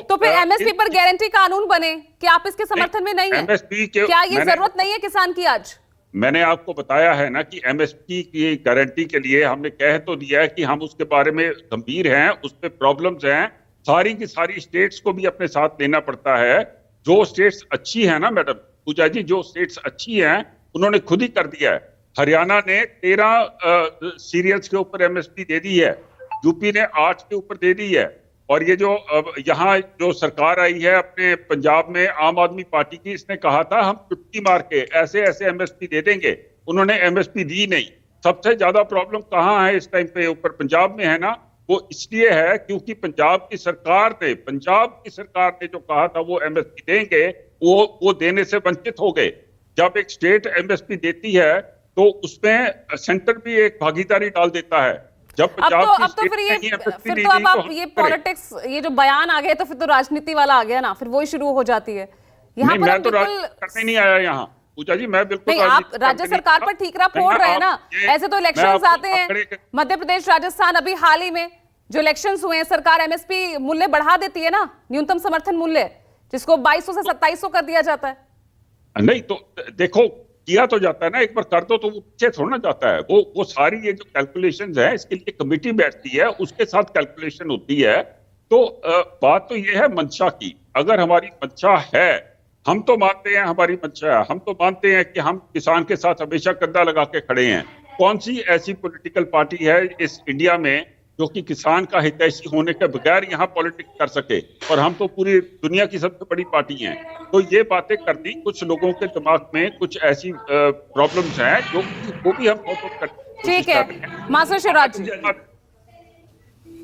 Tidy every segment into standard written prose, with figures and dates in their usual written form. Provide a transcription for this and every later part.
तो फिर एमएसपी पर गारंटी कानून बने कि आप इसके समर्थन में नहीं है? एमएसपी के क्या ये जरूरत नहीं है किसान की आज? मैंने आपको बताया है ना कि एमएसपी की गारंटी के लिए हमने कह तो दिया है कि हम उसके बारे में गंभीर हैं, उस पे प्रॉब्लम्स हैं, सारी की सारी स्टेट्स को भी अपने साथ लेना पड़ता है। जो स्टेट्स अच्छी है ना मैडम पूजा जी, जो स्टेट्स अच्छी हैं उन्होंने खुद ही कर दिया है। हरियाणा ने 13 सीरियल्स के ऊपर एमएसपी दे दी है, यूपी ने 8 के ऊपर दे दी है, और ये जो यहाँ जो सरकार आई है अपने पंजाब में आम आदमी पार्टी की, इसने कहा था हम चुटकी मार के ऐसे ऐसे एमएसपी दे देंगे, उन्होंने एमएसपी दी नहीं। सबसे ज्यादा प्रॉब्लम कहाँ है इस टाइम पे ऊपर पंजाब में है ना, वो इसलिए है क्योंकि पंजाब की सरकार ने जो कहा था वो एमएसपी देंगे, वो देने से वंचित हो गए। जब एक स्टेट एमएसपी देती है तो उसमें सेंटर भी एक भागीदारी डाल देता है। जब अब तो फिर तो अब आप ये पॉलिटिक्स, ये जो बयान आ गए तो फिर तो राजनीति वाला आ गया ना, फिर वही शुरू हो जाती है। यहाँ पर मैं तो करने नहीं आया यहाँ पूजा जी, मैं बिल्कुल नहीं, आप राज्य सरकार पर ठीकरा फोड़ रहे हैं ना। ऐसे तो इलेक्शंस आते हैं, मध्य प्रदेश, राजस्थान, अभी हाल ही में जो इलेक्शंस हुए हैं, सरकार एमएसपी मूल्य बढ़ा देती है ना, न्यूनतम समर्थन मूल्य, जिसको 2200 से 2700 कर दिया जाता है। नहीं तो देखो, किया तो जाता है ना, एक बार कर दो तो वो पीछे थोड़ा ना जाता है। वो सारी ये जो कैलकुलेशंस है, इसके लिए कमेटी बैठती है, उसके साथ कैलकुलेशन होती है। तो बात तो ये है मंशा की। अगर हमारी मंशा है, हम तो मानते हैं हमारी मंशा है, हम तो मानते हैं कि हम किसान के साथ हमेशा कंधा लगा के खड़े हैं। कौन सी ऐसी पॉलिटिकल पार्टी है इस इंडिया में जो कि किसान का हितैषी होने के बगैर यहाँ पॉलिटिक्स कर सके? और हम तो पूरी दुनिया की सबसे बड़ी पार्टी हैं। तो ये बातें करनी, कुछ लोगों के दिमाग में कुछ ऐसी प्रॉब्लम्स हैं जो वो भी हम ठीक है। मास्टर शिवराज जी,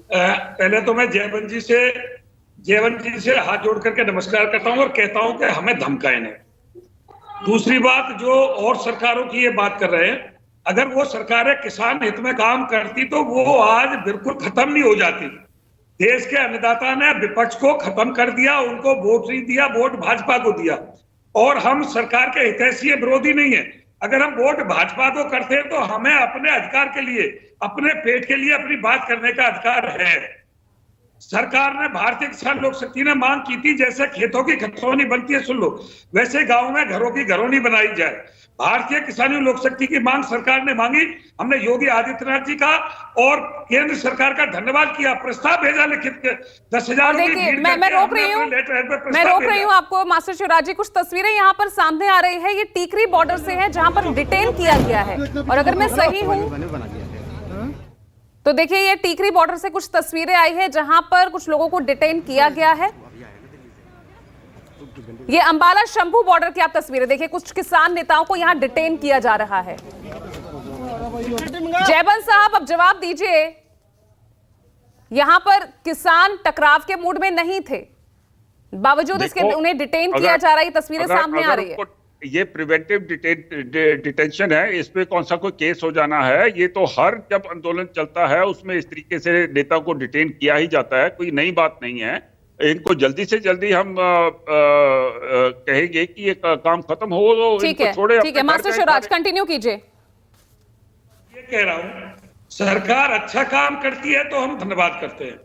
पहले तो मैं जयवंत जी से हाथ जोड़ करके नमस्कार करता हूं और कहता हूं कि हमें धमकाए नहीं। दूसरी बात, जो और सरकारों की ये बात कर रहे हैं, अगर वो सरकारें किसान हित में काम करती तो वो आज बिल्कुल खत्म नहीं हो जाती। देश के अन्नदाता ने विपक्ष को खत्म कर दिया, उनको वोट नहीं दिया, वोट भाजपा को दिया। और हम सरकार के हितैषी विरोधी नहीं है। अगर हम वोट भाजपा को करते हैं तो हमें अपने अधिकार के लिए, अपने पेट के लिए अपनी बात करने का अधिकार है। सरकार ने, भारतीय किसान लोक शक्ति ने मांग की थी, जैसे खेतों की खतौनी बनती है, सुन लो, वैसे गांव में घरों की घरौनी बनाई जाए। भारतीय किसान लोक शक्ति की मांग सरकार ने मांगी। हमने योगी आदित्यनाथ जी का और केंद्र सरकार का धन्यवाद किया, प्रस्ताव भेजा लिखित के 10,000। मैं रोक रही हूँ आपको मास्टर शिवराज जी। कुछ तस्वीरें यहाँ पर सामने आ रही है, ये टीकरी बॉर्डर से है जहां पर डिटेन किया गया है। और अगर मैं सही हूँ तो देखिए, ये टीकरी बॉर्डर से कुछ तस्वीरें आई है जहां पर कुछ लोगों को डिटेन किया गया है। ये अंबाला शंभू बॉर्डर की आप तस्वीरें देखिए, कुछ किसान नेताओं को यहां डिटेन किया जा रहा है। जयबंत साहब, अब जवाब दीजिए, यहां पर किसान टकराव के मूड में नहीं थे, बावजूद इसके उन्हें डिटेन किया जा रहा है। ये तस्वीरें सामने आ रही है। ये प्रिवेंटिव डिटेंशन है, इस पे कौन सा कोई केस हो जाना है? ये तो हर जब आंदोलन चलता है उसमें इस तरीके से नेता को डिटेन किया ही जाता है, कोई नई बात नहीं है। इनको जल्दी से जल्दी हम कहेंगे कि ये काम खत्म हो तो इनको छोड़े। ठीक है मास्टर शिवराज, कंटिन्यू कीजिए। ये कह रहा हूं, सरकार अच्छा काम करती है तो हम धन्यवाद करते हैं।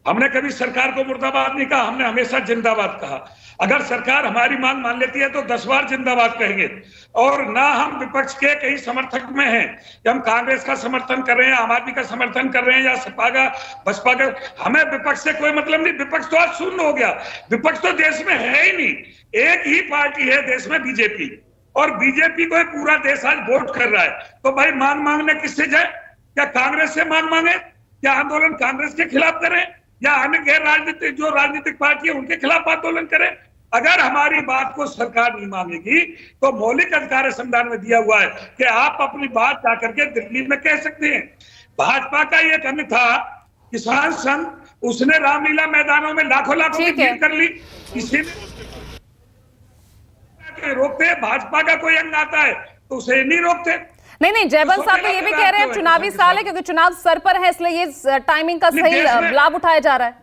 हमने कभी सरकार को मुर्दाबाद नहीं कहा, हमने हमेशा जिंदाबाद कहा। अगर सरकार हमारी मांग मान लेती है तो 10 बार जिंदाबाद कहेंगे। और ना हम विपक्ष के कहीं समर्थक में हैं कि हम कांग्रेस का समर्थन कर रहे हैं, आम आदमी का समर्थन कर रहे हैं, या सपा का, बसपा का। हमें विपक्ष से कोई मतलब नहीं। विपक्ष तो आज शून्य हो गया। विपक्ष तो देश में है ही नहीं। एक ही पार्टी है देश में, बीजेपी। और बीजेपी को पूरा देश आज वोट कर रहा है। तो भाई मांग मांगने किससे जाए? क्या कांग्रेस से मांग मांगे? क्या आंदोलन कांग्रेस के खिलाफ करें, या अन्य गैर राजनीतिक जो राजनीतिक पार्टी है उनके खिलाफ आंदोलन करें? अगर हमारी बात को सरकार नहीं मानेगी तो मौलिक अधिकार संविधान में दिया हुआ है कि आप अपनी बात जाकर के दिल्ली में कह सकते हैं। भाजपा का ये कहना था, किसान संघ, उसने रामलीला मैदानों में लाखों की भीड़ कर ली, किसी ने रोकते? भाजपा का कोई अंग आता है तो उसे नहीं रोकते। नहीं, जयबंत साहब तो ये भी कह रहे हैं चुनावी साल है, क्योंकि चुनाव सर पर है, इसलिए ये टाइमिंग का सही लाभ उठाया जा रहा है।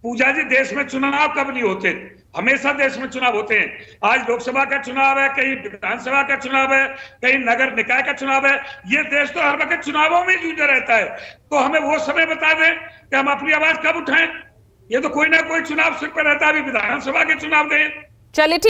पूजा जी, देश में चुनाव कब नहीं होते? हमेशा देश में चुनाव होते हैं। आज लोकसभा का चुनाव है, कहीं विधानसभा का चुनाव है, कहीं नगर निकाय का चुनाव है। ये देश तो हर वक्त चुनावों में जूझा रहता है। तो हमें वो समय बता दें कि हम अपनी आवाज कब उठाएं। ये तो कोई ना कोई चुनाव सिर पर रहता है, अभी विधानसभा के चुनाव गए। चलिए ठीक